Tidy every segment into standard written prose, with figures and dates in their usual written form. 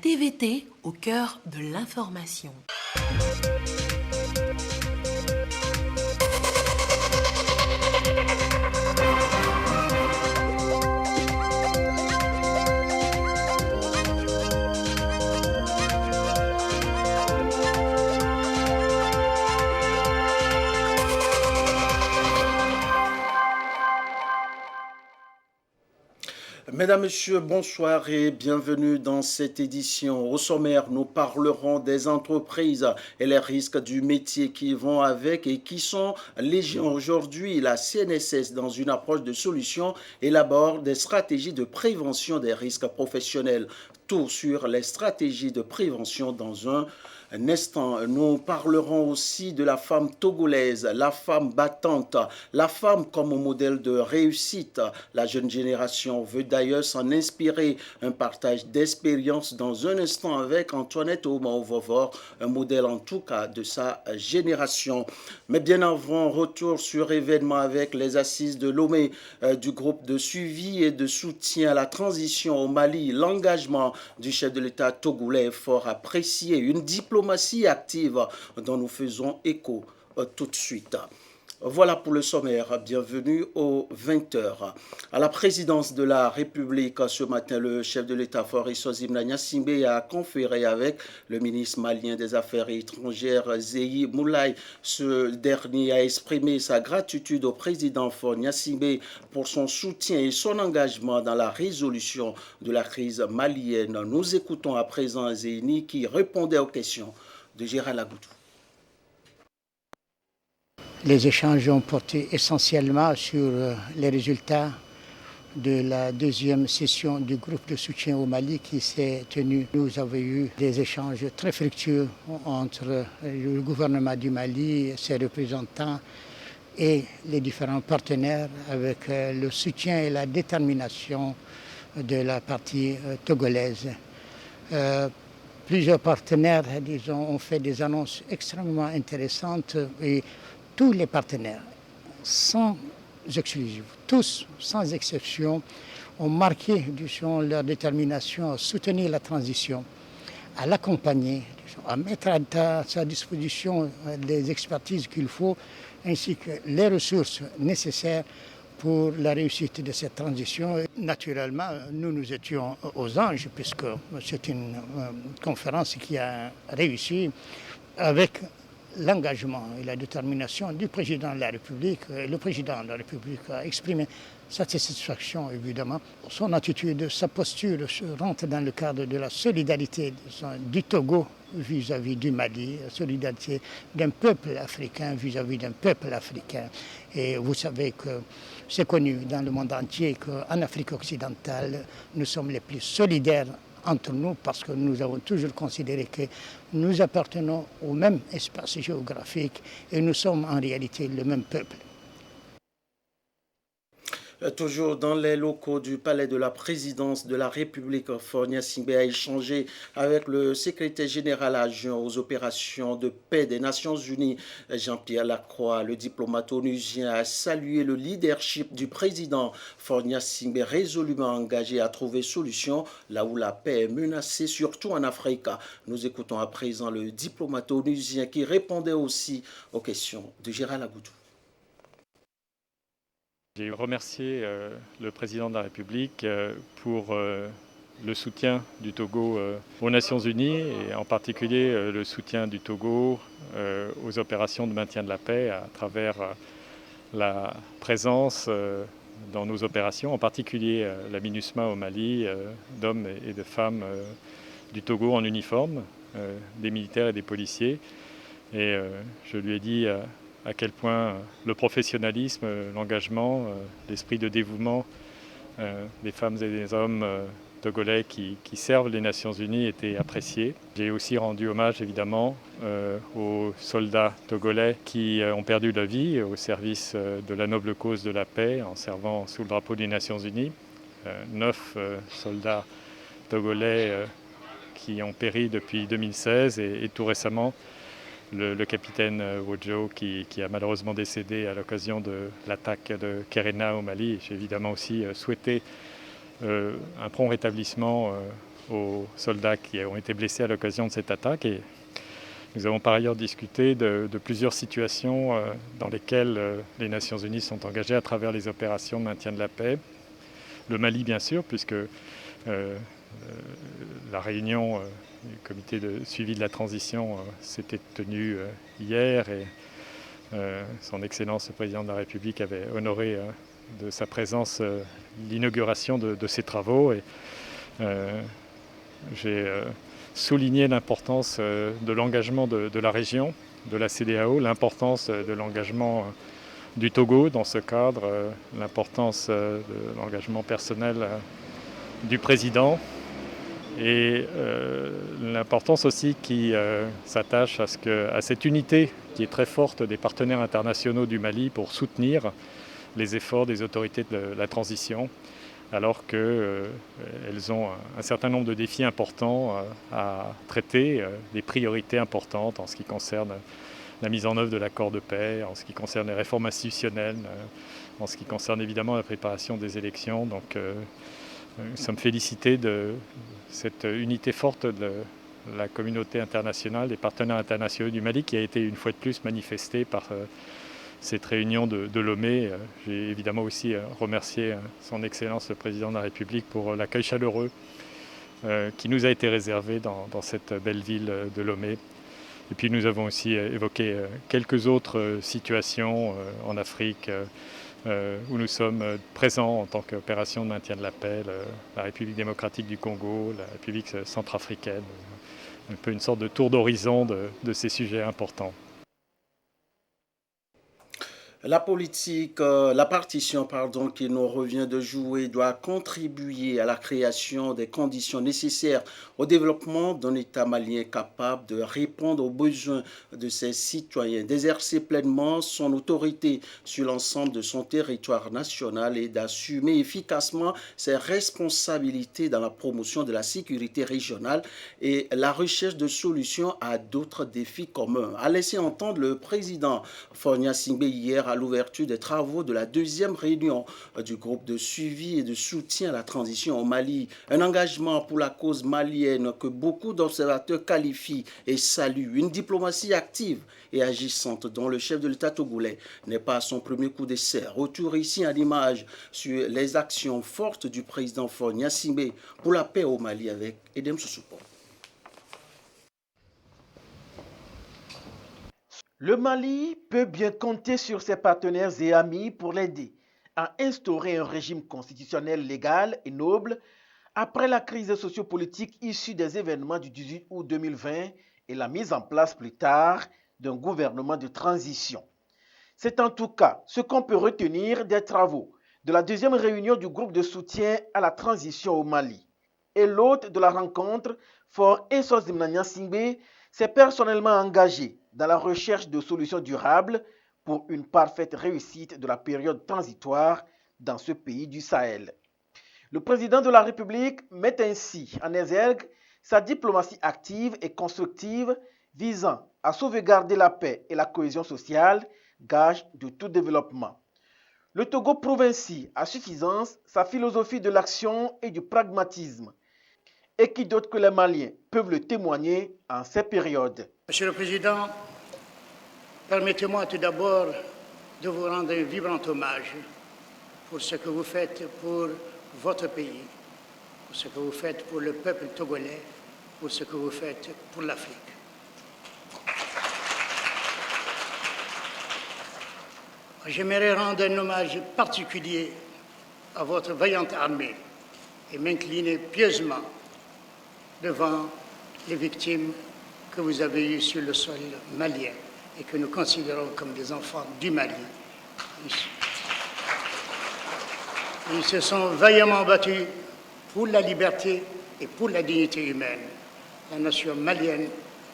TVT au cœur de l'information. Mesdames, Messieurs, bonsoir et bienvenue dans cette édition. Au sommaire, nous parlerons des entreprises et les risques du métier qui vont avec et qui sont légion. Aujourd'hui, la CNSS, dans une approche de solution, élabore des stratégies de prévention des risques professionnels. Tout sur les stratégies de prévention dans un instant. Nous parlerons aussi de la femme togolaise, la femme battante, la femme comme modèle de réussite. La jeune génération veut d'ailleurs s'en inspirer. Un partage d'expérience dans un instant avec Antoinette Omao-Vovor, un modèle en tout cas de sa génération. Mais bien avant, retour sur événement avec les assises de Lomé du groupe de suivi et de soutien à la transition au Mali. L'engagement du chef de l'État togolais est fort apprécié. Une diplomatie active dont nous faisons écho tout de suite. Voilà pour le sommaire. Bienvenue aux 20h. À la présidence de la République, ce matin, le chef de l'État, Faure Issozimna Gnassingbé, a conféré avec le ministre malien des Affaires étrangères, Zeyi Moulay. Ce dernier a exprimé sa gratitude au président Faure Gnassingbé pour son soutien et son engagement dans la résolution de la crise malienne. Nous écoutons à présent Zeyi qui répondait aux questions de Gérald Agoudou. Les échanges ont porté essentiellement sur les résultats de la deuxième session du groupe de soutien au Mali qui s'est tenue. Nous avons eu des échanges très fructueux entre le gouvernement du Mali, ses représentants et les différents partenaires avec le soutien et la détermination de la partie togolaise. Plusieurs partenaires, disons, ont fait des annonces extrêmement intéressantes et tous les partenaires, sans exclusion, tous, sans exception, ont marqué disons, leur détermination à soutenir la transition, à l'accompagner, à mettre à sa disposition les expertises qu'il faut, ainsi que les ressources nécessaires pour la réussite de cette transition. Naturellement, nous étions aux anges, puisque c'est une conférence qui a réussi avec l'engagement et la détermination du président de la République. Le président de la République a exprimé sa satisfaction, évidemment. Son attitude, sa posture rentre dans le cadre de la solidarité du Togo vis-à-vis du Mali, la solidarité d'un peuple africain vis-à-vis d'un peuple africain. Et vous savez que c'est connu dans le monde entier qu'en Afrique occidentale, nous sommes les plus solidaires entre nous parce que nous avons toujours considéré que nous appartenons au même espace géographique et nous sommes en réalité le même peuple. Toujours dans les locaux du palais de la présidence de la République, Faure Gnassingbé a échangé avec le secrétaire général adjoint aux opérations de paix des Nations Unies, Jean-Pierre Lacroix. Le diplomate onusien a salué le leadership du président Faure Gnassingbé, résolument engagé à trouver solution là où la paix est menacée, surtout en Afrique. Nous écoutons à présent le diplomate onusien qui répondait aussi aux questions de Gérald Agoudou. J'ai remercié le président de la République pour le soutien du Togo aux Nations Unies et en particulier le soutien du Togo aux opérations de maintien de la paix à travers la présence dans nos opérations, en particulier la MINUSMA au Mali, d'hommes et de femmes du Togo en uniforme, des militaires et des policiers. Et je lui ai dit à quel point le professionnalisme, l'engagement, l'esprit de dévouement des femmes et des hommes togolais qui servent les Nations Unies était apprécié. J'ai aussi rendu hommage évidemment aux soldats togolais qui ont perdu la vie au service de la noble cause de la paix en servant sous le drapeau des Nations Unies. 9 soldats togolais qui ont péri depuis 2016 et tout récemment le capitaine Wojo qui a malheureusement décédé à l'occasion de l'attaque de Kerena au Mali. J'ai évidemment aussi souhaité un prompt rétablissement aux soldats qui ont été blessés à l'occasion de cette attaque. Et nous avons par ailleurs discuté de plusieurs situations dans lesquelles les Nations Unies sont engagées à travers les opérations de maintien de la paix. Le Mali, bien sûr, puisque la réunion du comité de suivi de la transition s'était tenue hier et son Excellence le Président de la République avait honoré de sa présence l'inauguration de ces travaux. Et j'ai souligné l'importance de l'engagement de la région, de la CEDEAO, l'importance de l'engagement du Togo dans ce cadre, l'importance de l'engagement personnel du président et l'importance aussi qui s'attache à cette unité qui est très forte des partenaires internationaux du Mali pour soutenir les efforts des autorités de la transition, alors qu'elles ont un certain nombre de défis importants à traiter, des priorités importantes en ce qui concerne la mise en œuvre de l'accord de paix, en ce qui concerne les réformes institutionnelles, en ce qui concerne évidemment la préparation des élections. Donc nous sommes félicités de cette unité forte de la communauté internationale, des partenaires internationaux du Mali, qui a été une fois de plus manifestée par cette réunion de Lomé. J'ai évidemment aussi remercié son Excellence le Président de la République pour l'accueil chaleureux qui nous a été réservé dans cette belle ville de Lomé. Et puis nous avons aussi évoqué quelques autres situations en Afrique où nous sommes présents en tant qu'opération de maintien de la paix, la République démocratique du Congo, la République centrafricaine, un peu une sorte de tour d'horizon de ces sujets importants. La partition qui nous revient de jouer doit contribuer à la création des conditions nécessaires au développement d'un État malien capable de répondre aux besoins de ses citoyens, d'exercer pleinement son autorité sur l'ensemble de son territoire national et d'assumer efficacement ses responsabilités dans la promotion de la sécurité régionale et la recherche de solutions à d'autres défis communs, a laissé entendre le président Faure Gnassingbé hier à l'ouverture des travaux de la deuxième réunion du groupe de suivi et de soutien à la transition au Mali. Un engagement pour la cause malienne que beaucoup d'observateurs qualifient et saluent. Une diplomatie active et agissante dont le chef de l'État togolais n'est pas à son premier coup d'essai. Retour ici à l'image sur les actions fortes du président Faure Gnassingbé pour la paix au Mali avec Edem Soussoupon. Le Mali peut bien compter sur ses partenaires et amis pour l'aider à instaurer un régime constitutionnel légal et noble après la crise sociopolitique issue des événements du 18 août 2020 et la mise en place plus tard d'un gouvernement de transition. C'est en tout cas ce qu'on peut retenir des travaux de la deuxième réunion du groupe de soutien à la transition au Mali. Et l'hôte de la rencontre, Faure Gnassingbé, s'est personnellement engagé dans la recherche de solutions durables pour une parfaite réussite de la période transitoire dans ce pays du Sahel. Le président de la République met ainsi en exergue sa diplomatie active et constructive visant à sauvegarder la paix et la cohésion sociale, gage de tout développement. Le Togo prouve ainsi à suffisance sa philosophie de l'action et du pragmatisme, et qui d'autre que les Maliens peuvent le témoigner en ces périodes. Monsieur le Président, permettez-moi tout d'abord de vous rendre un vibrant hommage pour ce que vous faites pour votre pays, pour ce que vous faites pour le peuple togolais, pour ce que vous faites pour l'Afrique. J'aimerais rendre un hommage particulier à votre vaillante armée et m'incliner pieusement devant les victimes que vous avez eues sur le sol malien et que nous considérons comme des enfants du Mali. Ils se sont vaillamment battus pour la liberté et pour la dignité humaine. La nation malienne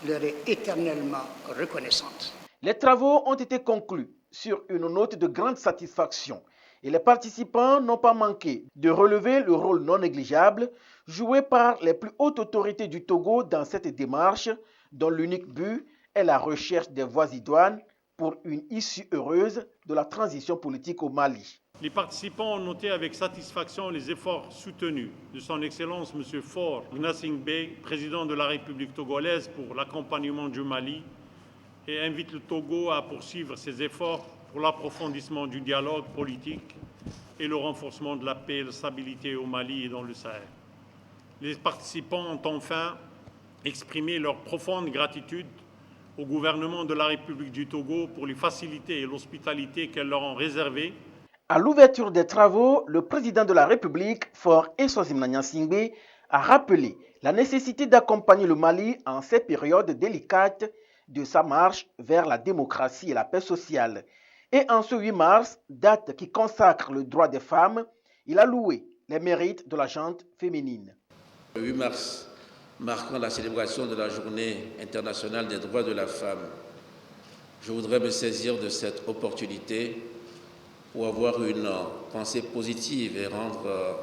leur est éternellement reconnaissante. Les travaux ont été conclus sur une note de grande satisfaction et les participants n'ont pas manqué de relever le rôle non négligeable joué par les plus hautes autorités du Togo dans cette démarche dont l'unique but est la recherche des voies idoines pour une issue heureuse de la transition politique au Mali. Les participants ont noté avec satisfaction les efforts soutenus de son Excellence M. Faure Gnassingbé, président de la République togolaise, pour l'accompagnement du Mali et invitent le Togo à poursuivre ses efforts pour l'approfondissement du dialogue politique et le renforcement de la paix et de la stabilité au Mali et dans le Sahel. Les participants ont enfin exprimé leur profonde gratitude au gouvernement de la République du Togo pour les facilités et l'hospitalité qu'elles leur ont réservées. À l'ouverture des travaux, le président de la République, Faure Gnassingbé, a rappelé la nécessité d'accompagner le Mali en ces périodes délicates de sa marche vers la démocratie et la paix sociale. Et en ce 8 mars, date qui consacre le droit des femmes, il a loué les mérites de la gente féminine. Le 8 mars, marquant la célébration de la Journée internationale des droits de la femme, je voudrais me saisir de cette opportunité pour avoir une pensée positive et rendre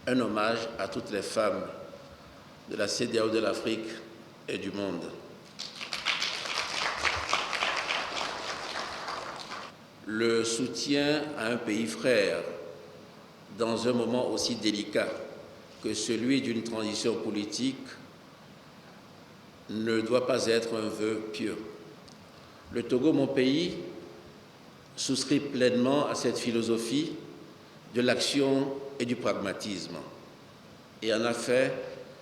un hommage à toutes les femmes de la CEDEAO, de l'Afrique et du monde. Le soutien à un pays frère dans un moment aussi délicat que celui d'une transition politique ne doit pas être un vœu pieux. Le Togo, mon pays, souscrit pleinement à cette philosophie de l'action et du pragmatisme et en a fait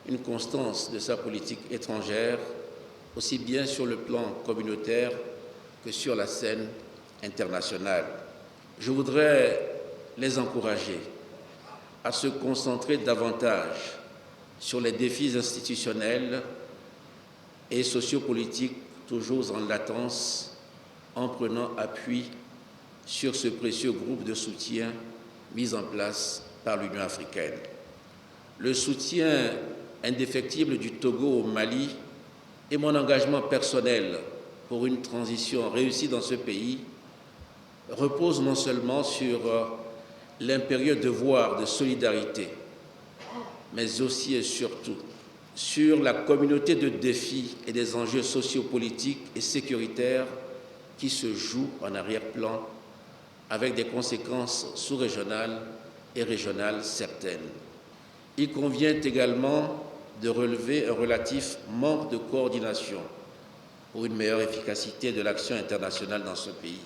une constance de sa politique étrangère, aussi bien sur le plan communautaire que sur la scène internationale. Je voudrais les encourager à se concentrer davantage sur les défis institutionnels et sociopolitiques toujours en latence, en prenant appui sur ce précieux groupe de soutien mis en place par l'Union africaine. Le soutien indéfectible du Togo au Mali et mon engagement personnel pour une transition réussie dans ce pays repose non seulement sur l'impérieux devoir de solidarité, mais aussi et surtout sur la communauté de défis et des enjeux sociopolitiques et sécuritaires qui se jouent en arrière-plan avec des conséquences sous-régionales et régionales certaines. Il convient également de relever un relatif manque de coordination pour une meilleure efficacité de l'action internationale dans ce pays.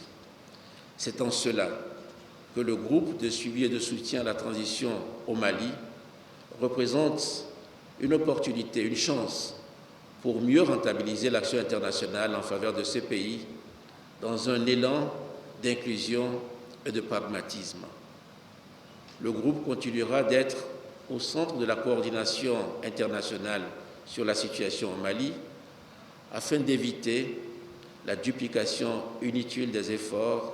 C'est en cela que le groupe de suivi et de soutien à la transition au Mali représente une opportunité, une chance pour mieux rentabiliser l'action internationale en faveur de ce pays dans un élan d'inclusion et de pragmatisme. Le groupe continuera d'être au centre de la coordination internationale sur la situation au Mali afin d'éviter la duplication inutile des efforts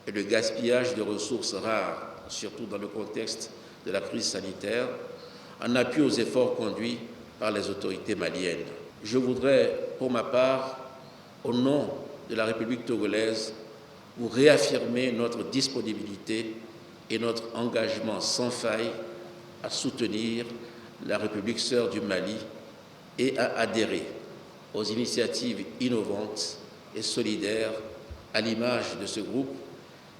et le gaspillage de ressources rares, surtout dans le contexte de la crise sanitaire, en appui aux efforts conduits par les autorités maliennes. Je voudrais, pour ma part, au nom de la République togolaise, vous réaffirmer notre disponibilité et notre engagement sans faille à soutenir la République sœur du Mali et à adhérer aux initiatives innovantes et solidaires à l'image de ce groupe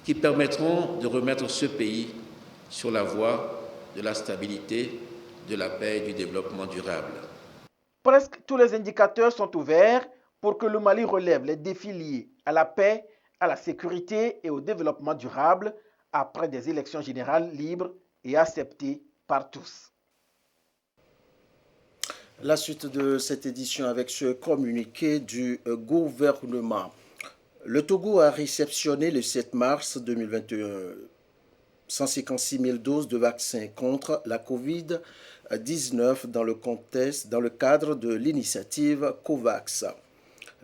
qui permettront de remettre ce pays sur la voie de la stabilité, de la paix et du développement durable. Presque tous les indicateurs sont ouverts pour que le Mali relève les défis liés à la paix, à la sécurité et au développement durable après des élections générales libres et acceptées par tous. La suite de cette édition avec ce communiqué du gouvernement. Le Togo a réceptionné le 7 mars 2021 156 000 doses de vaccins contre la COVID-19 dans le cadre de l'initiative COVAX.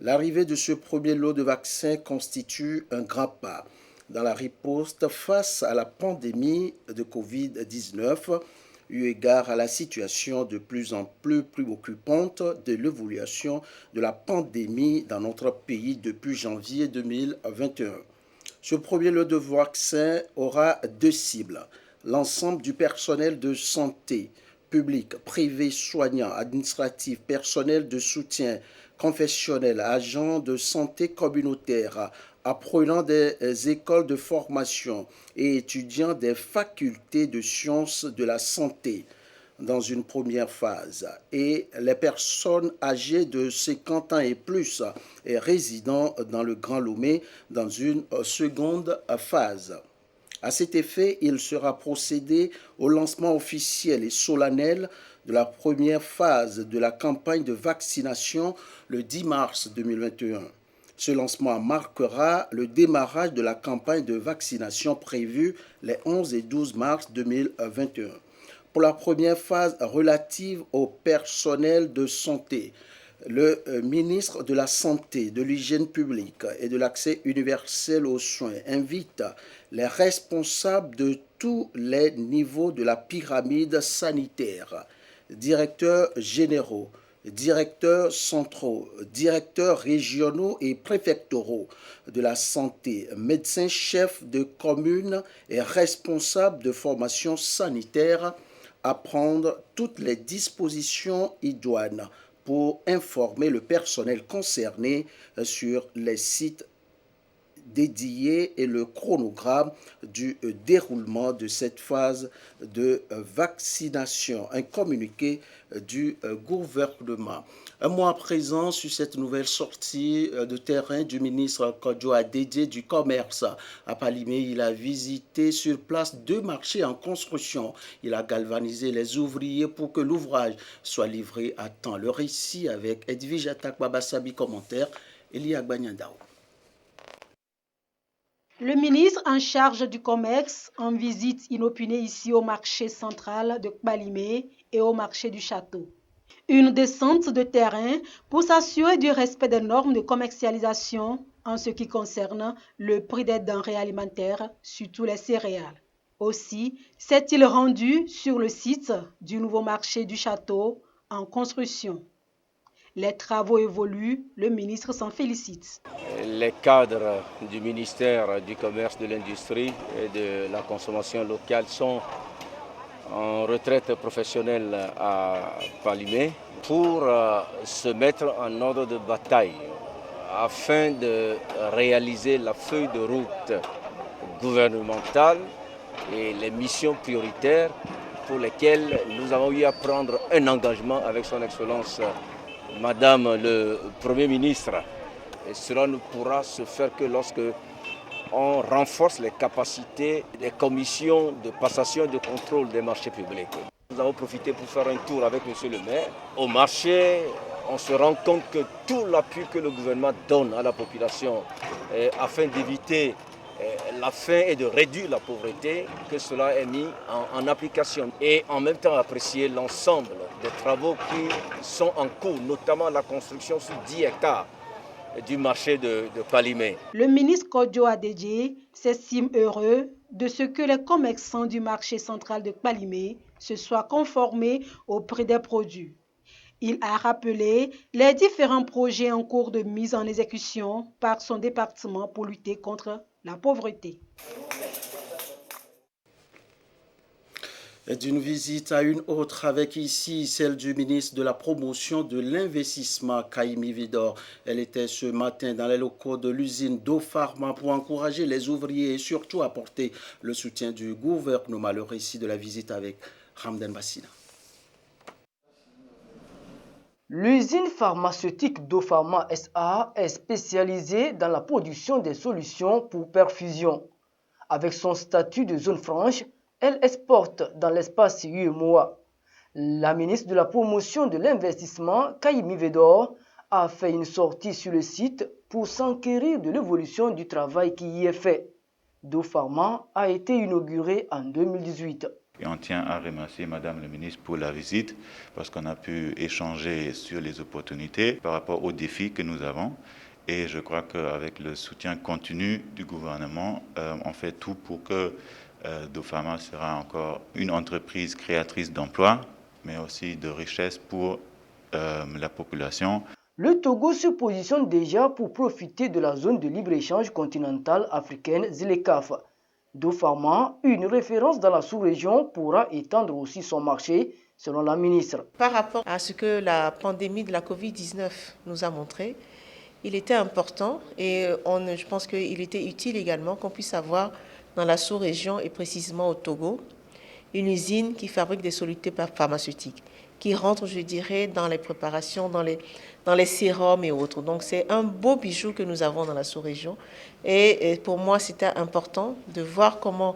L'arrivée de ce premier lot de vaccins constitue un grand pas dans la riposte face à la pandémie de COVID-19, eu égard à la situation de plus en plus préoccupante de l'évolution de la pandémie dans notre pays depuis janvier 2021. Ce premier lot de vaccins aura deux cibles. L'ensemble du personnel de santé, public, privé, soignant, administratif, personnel de soutien confessionnels, agents de santé communautaire, apprenants des écoles de formation et étudiants des facultés de sciences de la santé dans une première phase, et les personnes âgées de 50 ans et plus et résidant dans le Grand Lomé dans une seconde phase. À cet effet, il sera procédé au lancement officiel et solennel de la première phase de la campagne de vaccination le 10 mars 2021. Ce lancement marquera le démarrage de la campagne de vaccination prévue les 11 et 12 mars 2021. Pour la première phase relative au personnel de santé, le ministre de la Santé, de l'Hygiène publique et de l'accès universel aux soins invite les responsables de tous les niveaux de la pyramide sanitaire, directeurs généraux, directeurs centraux, directeurs régionaux et préfectoraux de la santé, médecins chefs de commune et responsables de formation sanitaire à prendre toutes les dispositions idoines pour informer le personnel concerné sur les sites dédiés et le chronogramme du déroulement de cette phase de vaccination. Un communiqué du gouvernement. Un mois à présent, sur cette nouvelle sortie de terrain du ministre Kodjo Adedje du Commerce à Palimé, il a visité sur place 2 marchés en construction. Il a galvanisé les ouvriers pour que l'ouvrage soit livré à temps. Le récit avec Edwige Atak Babasabi, commentaire, Elia Gbanyandao. Le ministre en charge du commerce en visite inopinée ici au marché central de Kbalimé et au marché du château. Une descente de terrain pour s'assurer du respect des normes de commercialisation en ce qui concerne le prix des denrées alimentaires, surtout les céréales. Aussi s'est-il rendu sur le site du nouveau marché du château en construction. Les travaux évoluent, le ministre s'en félicite. Les cadres du ministère du Commerce, de l'Industrie et de la Consommation locale sont en retraite professionnelle à Palimé pour se mettre en ordre de bataille afin de réaliser la feuille de route gouvernementale et les missions prioritaires pour lesquelles nous avons eu à prendre un engagement avec son Excellence Madame le Premier ministre. Et cela ne pourra se faire que lorsque on renforce les capacités des commissions de passation et de contrôle des marchés publics. Nous avons profité pour faire un tour avec Monsieur le maire. Au marché, on se rend compte que tout l'appui que le gouvernement donne à la population afin d'éviter la faim et de réduire la pauvreté, que cela est mis en application. Et en même temps apprécier l'ensemble des travaux qui sont en cours, notamment la construction sur 10 hectares du marché de Palimé. Le ministre Kodjo Adedje s'estime heureux de ce que les commerçants du marché central de Palimé se soient conformés au prix des produits. Il a rappelé les différents projets en cours de mise en exécution par son département pour lutter contre la pauvreté. D'une visite à une autre, avec ici celle du ministre de la Promotion de l'Investissement, Kaimi Vidor. Elle était ce matin dans les locaux de l'usine d'Opharma pour encourager les ouvriers et surtout apporter le soutien du gouvernement. Le récit de la visite avec Ramden Bassina. L'usine pharmaceutique d'Opharma SA est spécialisée dans la production des solutions pour perfusion. Avec son statut de zone franche, elle exporte dans l'espace UEMOA. La ministre de la Promotion de l'Investissement, Kaimi Vidor, a fait une sortie sur le site pour s'enquérir de l'évolution du travail qui y est fait. d'Opharma a été inauguré en 2018. Et on tient à remercier Madame la ministre pour la visite parce qu'on a pu échanger sur les opportunités par rapport aux défis que nous avons. Et je crois qu'avec le soutien continu du gouvernement, on fait tout pour que d'Opharma sera encore une entreprise créatrice d'emplois, mais aussi de richesse pour la population. Le Togo se positionne déjà pour profiter de la zone de libre-échange continentale africaine ZLECAf. d'Opharma, une référence dans la sous-région, pourra étendre aussi son marché selon la ministre. Par rapport à ce que la pandémie de la Covid-19 nous a montré, il était important et je pense qu'il était utile également qu'on puisse avoir dans la sous-région et précisément au Togo, une usine qui fabrique des solutés pharmaceutiques, qui rentre, je dirais, dans les préparations, dans les sérums et autres. Donc c'est un beau bijou que nous avons dans la sous-région. Et pour moi, c'était important de voir comment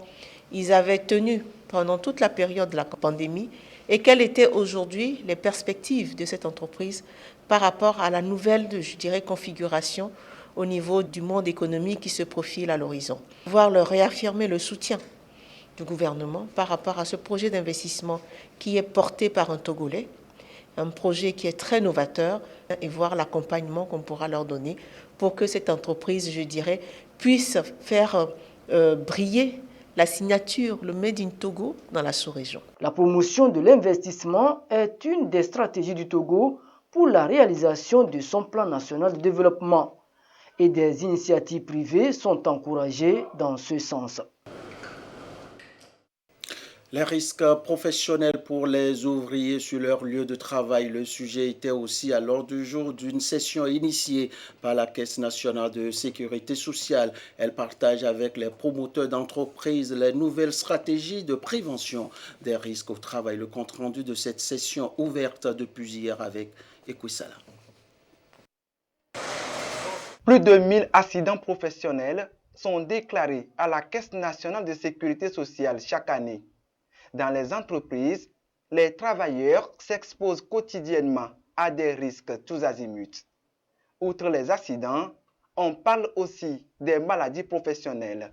ils avaient tenu pendant toute la période de la pandémie et quelles étaient aujourd'hui les perspectives de cette entreprise par rapport à la nouvelle, je dirais, configuration au niveau du monde économique qui se profile à l'horizon. Voir leur réaffirmer le soutien du gouvernement par rapport à ce projet d'investissement qui est porté par un Togolais, un projet qui est très novateur, et voir l'accompagnement qu'on pourra leur donner pour que cette entreprise, je dirais, puisse faire briller la signature, le Made in Togo dans la sous-région. La promotion de l'investissement est une des stratégies du Togo pour la réalisation de son plan national de développement et des initiatives privées sont encouragées dans ce sens. Les risques professionnels pour les ouvriers sur leur lieu de travail. Le sujet était aussi à l'ordre du jour d'une session initiée par la Caisse nationale de sécurité sociale. Elle partage avec les promoteurs d'entreprises les nouvelles stratégies de prévention des risques au travail. Le compte-rendu de cette session ouverte depuis hier avec Ekoussala. Plus de 1000 accidents professionnels sont déclarés à la Caisse nationale de sécurité sociale chaque année. Dans les entreprises, les travailleurs s'exposent quotidiennement à des risques tous azimuts. Outre les accidents, on parle aussi des maladies professionnelles.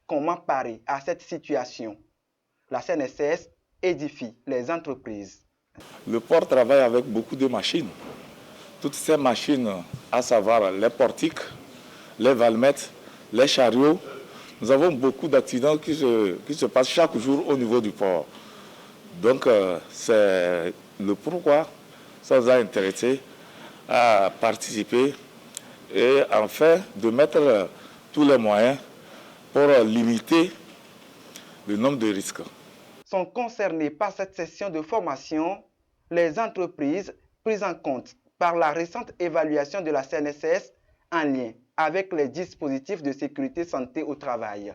Comment parer à cette situation? La CNSS édifie les entreprises. Le port travaille avec beaucoup de machines. Toutes ces machines, à savoir les portiques, les valmettes, les chariots, nous avons beaucoup d'accidents qui se passent chaque jour au niveau du port. Donc, c'est le pourquoi ça nous a intéressé à participer et en fait de mettre tous les moyens pour limiter le nombre de risques. Sont concernés par cette session de formation les entreprises prises en compte par la récente évaluation de la CNSS en lien avec les dispositifs de sécurité santé au travail.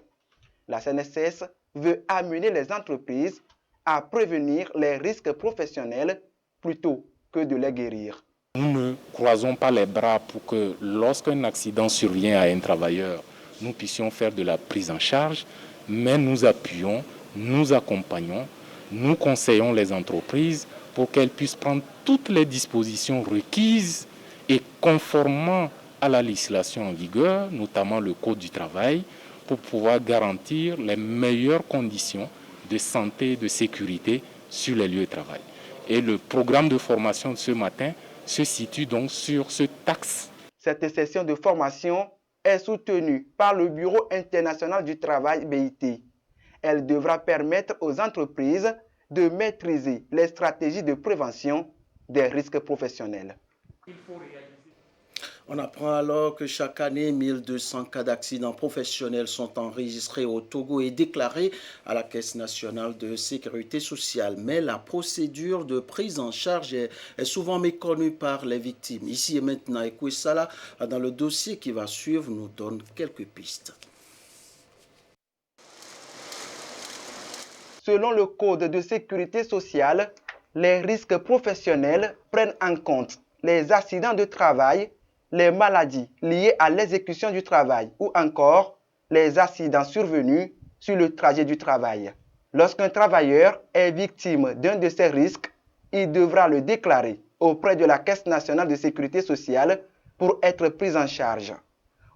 La CNSS veut amener les entreprises à prévenir les risques professionnels plutôt que de les guérir. Nous ne croisons pas les bras pour que lorsqu'un accident survient à un travailleur, nous puissions faire de la prise en charge, mais nous appuyons, nous accompagnons, nous conseillons les entreprises pour qu'elles puissent prendre toutes les dispositions requises et conformément à la législation en vigueur, notamment le Code du travail, pour pouvoir garantir les meilleures conditions de santé et de sécurité sur les lieux de travail. Et le programme de formation de ce matin se situe donc sur ce axe. Cette session de formation est soutenue par le Bureau international du travail BIT. Elle devra permettre aux entreprises de maîtriser les stratégies de prévention des risques professionnels. On apprend alors que chaque année, 1200 cas d'accidents professionnels sont enregistrés au Togo et déclarés à la Caisse nationale de sécurité sociale. Mais la procédure de prise en charge est souvent méconnue par les victimes. Ici et maintenant, Ekoussala, dans le dossier qui va suivre, nous donne quelques pistes. Selon le Code de sécurité sociale, les risques professionnels prennent en compte les accidents de travail, les maladies liées à l'exécution du travail ou encore les accidents survenus sur le trajet du travail. Lorsqu'un travailleur est victime d'un de ces risques, il devra le déclarer auprès de la Caisse nationale de sécurité sociale pour être pris en charge.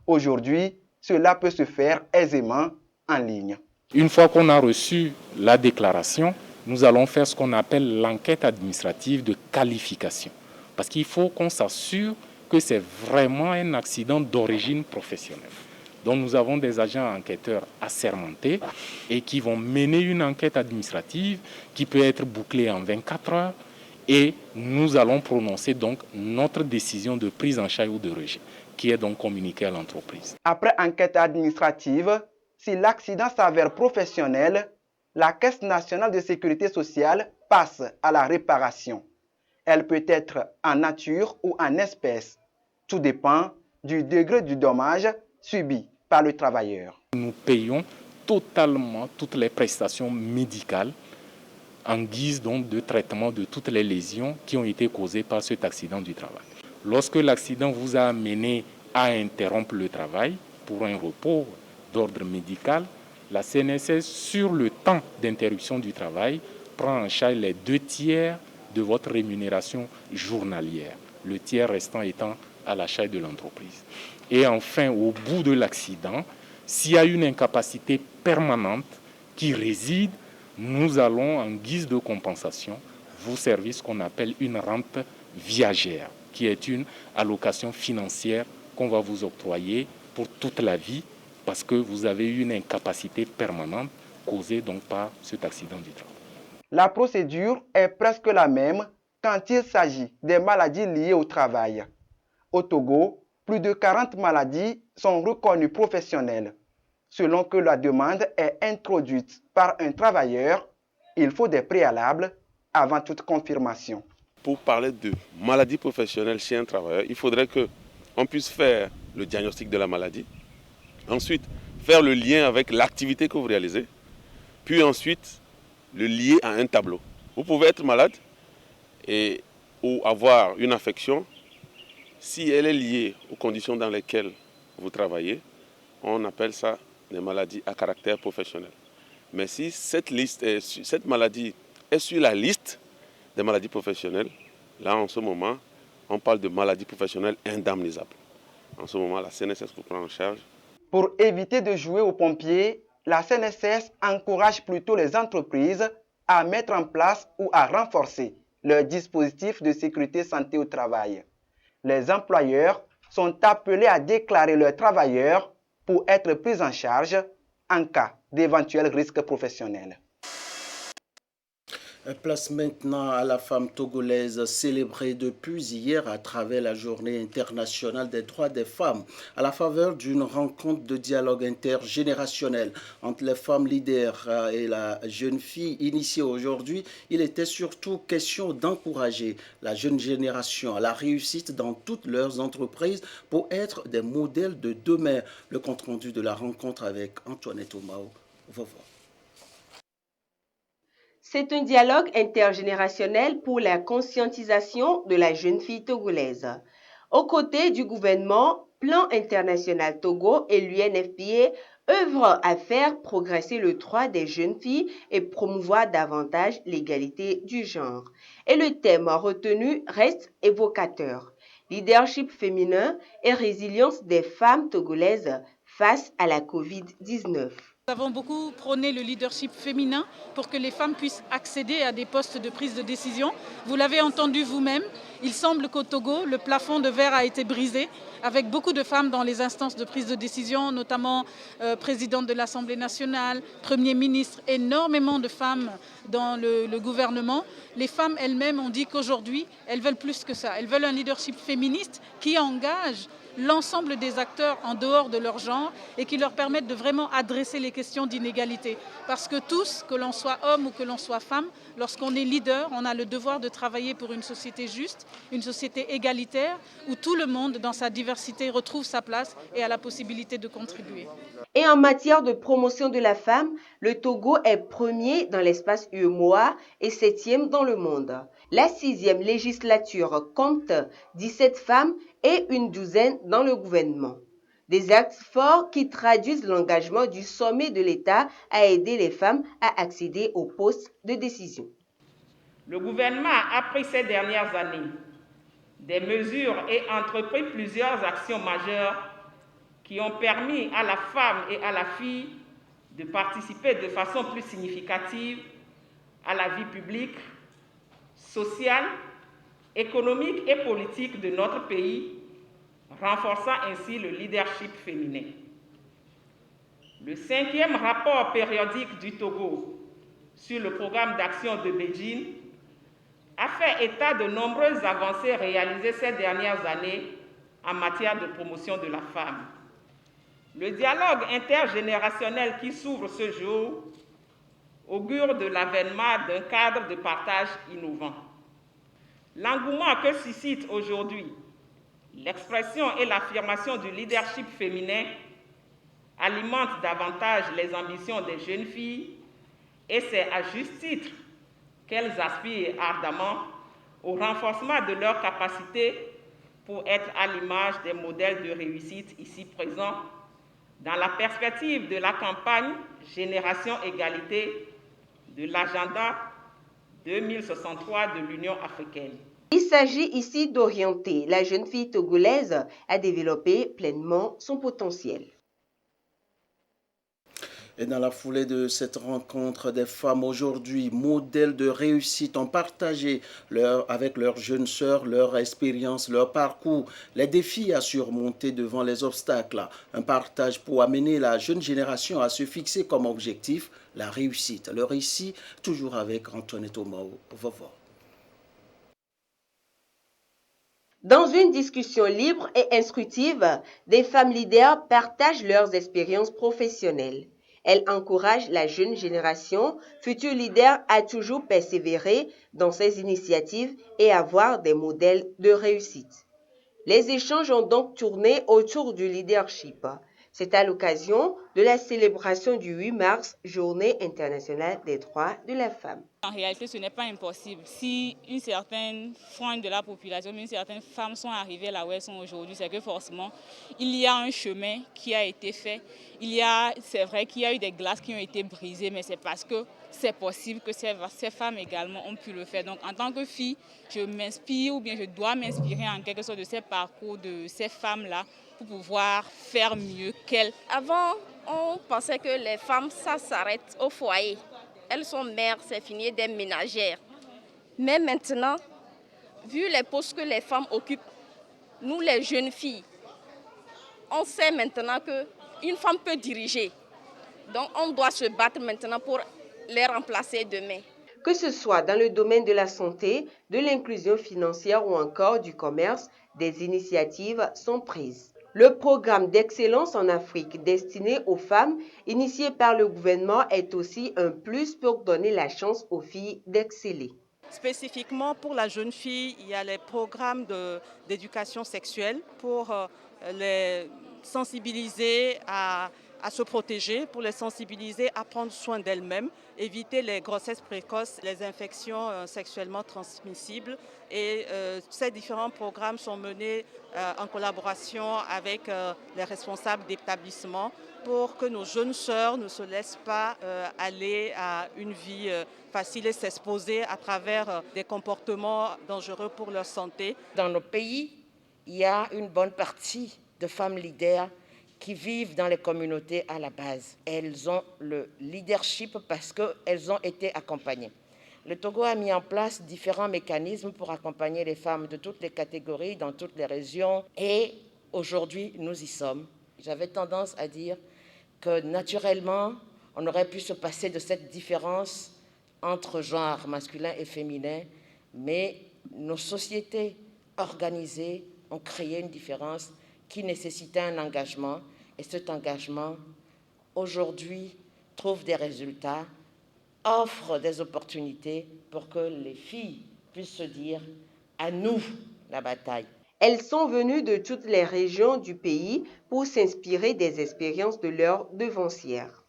Aujourd'hui, cela peut se faire aisément en ligne. Une fois qu'on a reçu la déclaration, nous allons faire ce qu'on appelle l'enquête administrative de qualification. Parce qu'il faut qu'on s'assure que c'est vraiment un accident d'origine professionnelle. Donc nous avons des agents enquêteurs assermentés et qui vont mener une enquête administrative qui peut être bouclée en 24 heures et nous allons prononcer donc notre décision de prise en charge ou de rejet qui est donc communiquée à l'entreprise. Après enquête administrative, si l'accident s'avère professionnel, la Caisse nationale de sécurité sociale passe à la réparation. Elle peut être en nature ou en espèces. Tout dépend du degré du dommage subi par le travailleur. Nous payons totalement toutes les prestations médicales en guise donc de traitement de toutes les lésions qui ont été causées par cet accident du travail. Lorsque l'accident vous a amené à interrompre le travail pour un repos d'ordre médical, la CNSS, sur le temps d'interruption du travail, prend en charge les 2/3 de votre rémunération journalière, le tiers restant étant à la charge de l'entreprise. Et enfin, au bout de l'accident, s'il y a une incapacité permanente qui réside, nous allons, en guise de compensation, vous servir ce qu'on appelle une rente viagère, qui est une allocation financière qu'on va vous octroyer pour toute la vie, parce que vous avez eu une incapacité permanente causée donc par cet accident du travail. La procédure est presque la même quand il s'agit des maladies liées au travail. Au Togo, plus de 40 maladies sont reconnues professionnelles. Selon que la demande est introduite par un travailleur, il faut des préalables avant toute confirmation. Pour parler de maladie professionnelle chez un travailleur, il faudrait qu'on puisse faire le diagnostic de la maladie, ensuite faire le lien avec l'activité que vous réalisez, puis ensuite le lier à un tableau. Vous pouvez être malade ou avoir une affection. Si elle est liée aux conditions dans lesquelles vous travaillez, on appelle ça des maladies à caractère professionnel. Mais si cette maladie est sur la liste des maladies professionnelles, là en ce moment, on parle de maladies professionnelles indemnisables. En ce moment, la CNSS vous prend en charge. Pour éviter de jouer aux pompiers, la CNSS encourage plutôt les entreprises à mettre en place ou à renforcer leur dispositif de sécurité santé au travail. Les employeurs sont appelés à déclarer leurs travailleurs pour être pris en charge en cas d'éventuels risques professionnels. Place maintenant à la femme togolaise célébrée depuis hier à travers la Journée internationale des droits des femmes, à la faveur d'une rencontre de dialogue intergénérationnel entre les femmes leaders et la jeune fille initiée aujourd'hui. Il était surtout question d'encourager la jeune génération à la réussite dans toutes leurs entreprises pour être des modèles de demain. Le compte-rendu de la rencontre avec Antoinette Omao. Va voir. C'est un dialogue intergénérationnel pour la conscientisation de la jeune fille togolaise. Aux côtés du gouvernement, Plan International Togo et l'UNFPA œuvrent à faire progresser le droit des jeunes filles et promouvoir davantage l'égalité du genre. Et le thème retenu reste évocateur: leadership féminin et résilience des femmes togolaises face à la Covid-19. Nous avons beaucoup prôné le leadership féminin pour que les femmes puissent accéder à des postes de prise de décision. Vous l'avez entendu vous-même, il semble qu'au Togo, le plafond de verre a été brisé, avec beaucoup de femmes dans les instances de prise de décision, notamment présidente de l'Assemblée nationale, Premier ministre, énormément de femmes dans le gouvernement. Les femmes elles-mêmes ont dit qu'aujourd'hui, elles veulent plus que ça. Elles veulent un leadership féministe qui engage l'ensemble des acteurs en dehors de leur genre et qui leur permettent de vraiment adresser les questions d'inégalité. Parce que tous, que l'on soit homme ou que l'on soit femme, lorsqu'on est leader, on a le devoir de travailler pour une société juste, une société égalitaire, où tout le monde, dans sa diversité, retrouve sa place et a la possibilité de contribuer. Et en matière de promotion de la femme, le Togo est premier dans l'espace UEMOA et 7e dans le monde. La 6e législature compte 17 femmes et une douzaine dans le gouvernement. Des actes forts qui traduisent l'engagement du sommet de l'État à aider les femmes à accéder aux postes de décision. Le gouvernement a pris ces dernières années des mesures et entrepris plusieurs actions majeures qui ont permis à la femme et à la fille de participer de façon plus significative à la vie publique, sociale, économique et politique de notre pays, renforçant ainsi le leadership féminin. Le 5e rapport périodique du Togo sur le programme d'action de Beijing a fait état de nombreuses avancées réalisées ces dernières années en matière de promotion de la femme. Le dialogue intergénérationnel qui s'ouvre ce jour augure de l'avènement d'un cadre de partage innovant. L'engouement que suscite aujourd'hui l'expression et l'affirmation du leadership féminin alimente davantage les ambitions des jeunes filles et c'est à juste titre qu'elles aspirent ardemment au renforcement de leurs capacités pour être à l'image des modèles de réussite ici présents dans la perspective de la campagne Génération Égalité de l'agenda 2063 de l'Union africaine. Il s'agit ici d'orienter la jeune fille togolaise à développer pleinement son potentiel. Et dans la foulée de cette rencontre, des femmes aujourd'hui, modèles de réussite, ont partagé avec leurs jeunes sœurs leur expérience, leur parcours, les défis à surmonter devant les obstacles. Un partage pour amener la jeune génération à se fixer comme objectif la réussite. Le récit, toujours avec Antoinette Omao. Vovo. Dans une discussion libre et instructive, des femmes leaders partagent leurs expériences professionnelles. Elles encouragent la jeune génération, future leader, à toujours persévérer dans ses initiatives et avoir des modèles de réussite. Les échanges ont donc tourné autour du leadership. C'est à l'occasion de la célébration du 8 mars, Journée internationale des droits de la femme. En réalité, ce n'est pas impossible. Si une certaine frange de la population, une certaine femmes sont arrivées là où elles sont aujourd'hui, c'est que forcément, il y a un chemin qui a été fait. C'est vrai qu'il y a eu des glaces qui ont été brisées, mais c'est parce que c'est possible que ces femmes également ont pu le faire. Donc, en tant que fille, je m'inspire ou bien je dois m'inspirer en quelque sorte de ces parcours de ces femmes-là pour pouvoir faire mieux qu'elles. Avant, on pensait que les femmes, ça s'arrête au foyer. Elles sont mères, c'est fini, des ménagères. Mais maintenant, vu les postes que les femmes occupent, nous les jeunes filles, on sait maintenant qu'une femme peut diriger. Donc on doit se battre maintenant pour les remplacer demain. Que ce soit dans le domaine de la santé, de l'inclusion financière ou encore du commerce, des initiatives sont prises. Le programme d'excellence en Afrique destiné aux femmes, initié par le gouvernement, est aussi un plus pour donner la chance aux filles d'exceller. Spécifiquement pour la jeune fille, il y a les programmes d'éducation sexuelle pour les sensibiliser à se protéger, pour les sensibiliser à prendre soin d'elles-mêmes, éviter les grossesses précoces, les infections sexuellement transmissibles. Et ces différents programmes sont menés en collaboration avec les responsables d'établissements pour que nos jeunes sœurs ne se laissent pas aller à une vie facile et s'exposer à travers des comportements dangereux pour leur santé. Dans nos pays, il y a une bonne partie de femmes leaders qui vivent dans les communautés à la base. Elles ont le leadership parce qu'elles ont été accompagnées. Le Togo a mis en place différents mécanismes pour accompagner les femmes de toutes les catégories, dans toutes les régions. Et aujourd'hui, nous y sommes. J'avais tendance à dire que naturellement, on aurait pu se passer de cette différence entre genres masculin et féminin, mais nos sociétés organisées ont créé une différence qui nécessitait un engagement. Et cet engagement, aujourd'hui, trouve des résultats, offre des opportunités pour que les filles puissent se dire « à nous la bataille ». Elles sont venues de toutes les régions du pays pour s'inspirer des expériences de leurs devancières.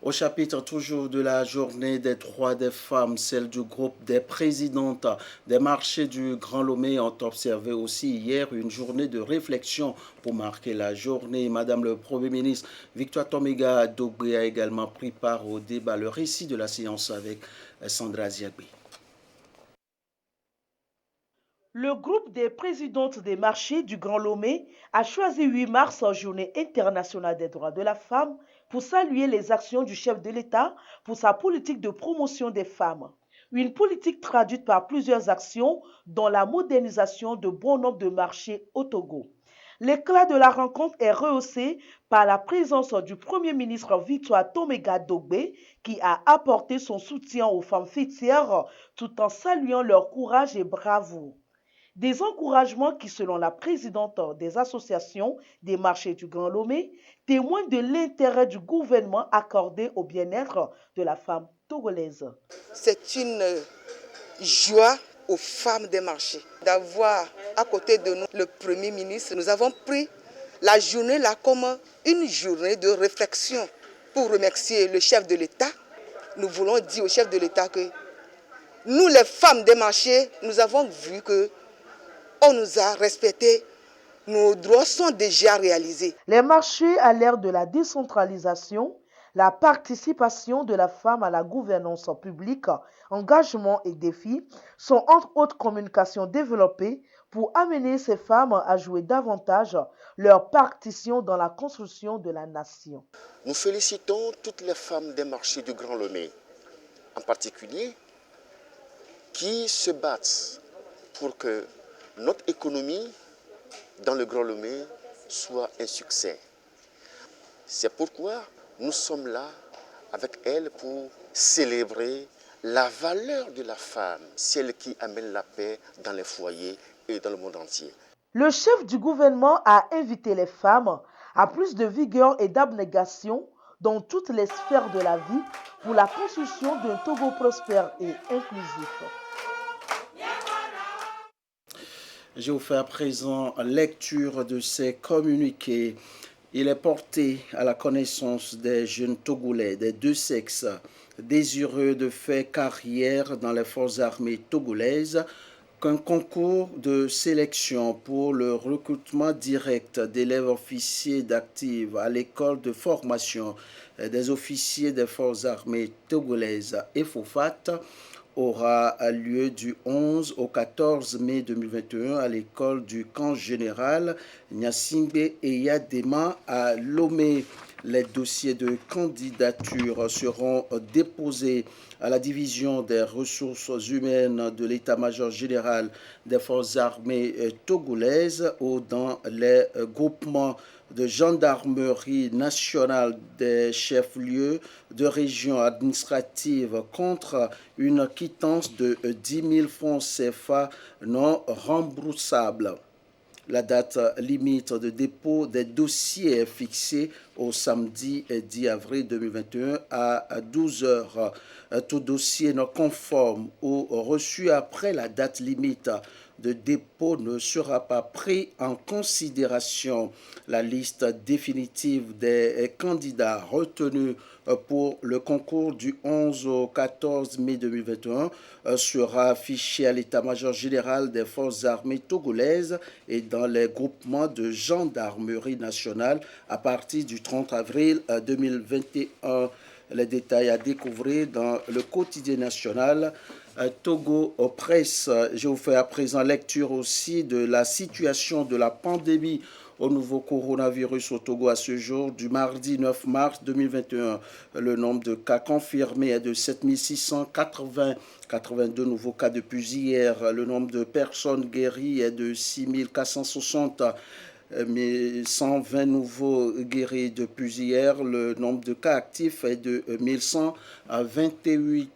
Au chapitre toujours de la journée des droits des femmes, celle du groupe des présidentes des marchés du Grand Lomé ont observé aussi hier une journée de réflexion pour marquer la journée. Madame le Premier ministre Victoire Tomiga Dogbé a également pris part au débat. Le récit de la séance avec Sandra Ziagbe. Le groupe des présidentes des marchés du Grand Lomé a choisi 8 mars en journée internationale des droits de la femme pour saluer les actions du chef de l'État pour sa politique de promotion des femmes. Une politique traduite par plusieurs actions, dont la modernisation de bon nombre de marchés au Togo. L'éclat de la rencontre est rehaussé par la présence du Premier ministre Victoire Tomiga Dogbé qui a apporté son soutien aux femmes fêtières tout en saluant leur courage et bravoure. Des encouragements qui, selon la présidente des associations des marchés du Grand Lomé, témoignent de l'intérêt du gouvernement accordé au bien-être de la femme togolaise. C'est une joie aux femmes des marchés d'avoir à côté de nous le Premier ministre. Nous avons pris la journée là comme une journée de réflexion pour remercier le chef de l'État. Nous voulons dire au chef de l'État que nous, les femmes des marchés, nous avons vu que on nous a respecté, nos droits sont déjà réalisés. Les marchés à l'ère de la décentralisation, la participation de la femme à la gouvernance publique, engagement et défis sont entre autres communications développées pour amener ces femmes à jouer davantage leur partition dans la construction de la nation. Nous félicitons toutes les femmes des marchés du Grand Lomé, en particulier, qui se battent pour que notre économie dans le Grand Lomé soit un succès. C'est pourquoi nous sommes là avec elles pour célébrer la valeur de la femme, celle qui amène la paix dans les foyers et dans le monde entier. Le chef du gouvernement a invité les femmes à plus de vigueur et d'abnégation dans toutes les sphères de la vie pour la construction d'un Togo prospère et inclusif. Je vous fais à présent lecture de ces communiqués. Il est porté à la connaissance des jeunes Togolais des deux sexes désireux de faire carrière dans les forces armées togolaises qu'un concours de sélection pour le recrutement direct d'élèves officiers d'active à l'école de formation des officiers des forces armées togolaises EFOFAT aura lieu du 11 au 14 mai 2021 à l'école du camp général Nyasingbe et Yadema à Lomé. Les dossiers de candidature seront déposés à la division des ressources humaines de l'état-major général des forces armées togolaises ou dans les groupements de gendarmerie nationale des chefs-lieux de région administrative contre une quittance de 10 000 francs CFA non remboursables. La date limite de dépôt des dossiers est fixée au samedi 10 avril 2021 à 12 h. Tout dossier non conforme ou reçu après la date limite de dépôt ne sera pas pris en considération. La liste définitive des candidats retenus pour le concours du 11 au 14 mai 2021 sera affichée à l'état-major général des forces armées togolaises et dans les groupements de gendarmerie nationale à partir du 30 avril 2021. Les détails à découvrir dans le quotidien national Togo Presse. Je vous fais à présent lecture aussi de la situation de la pandémie au nouveau coronavirus au Togo à ce jour du mardi 9 mars 2021. Le nombre de cas confirmés est de 7680, 82 nouveaux cas depuis hier. Le nombre de personnes guéries est de 6460. 120 nouveaux guéris depuis hier. Le nombre de cas actifs est de 1128.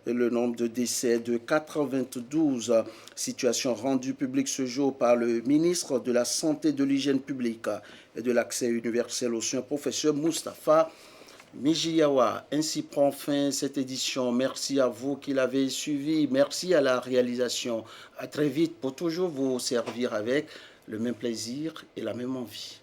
Le nombre de décès est de 92. Situation rendue publique ce jour par le ministre de la Santé, de l'Hygiène publique et de l'Accès universel aux soins, professeur Moustapha Mijiyawa. Ainsi prend fin cette édition. Merci à vous qui l'avez suivi. Merci à la réalisation. À très vite pour toujours vous servir avec le même plaisir et la même envie.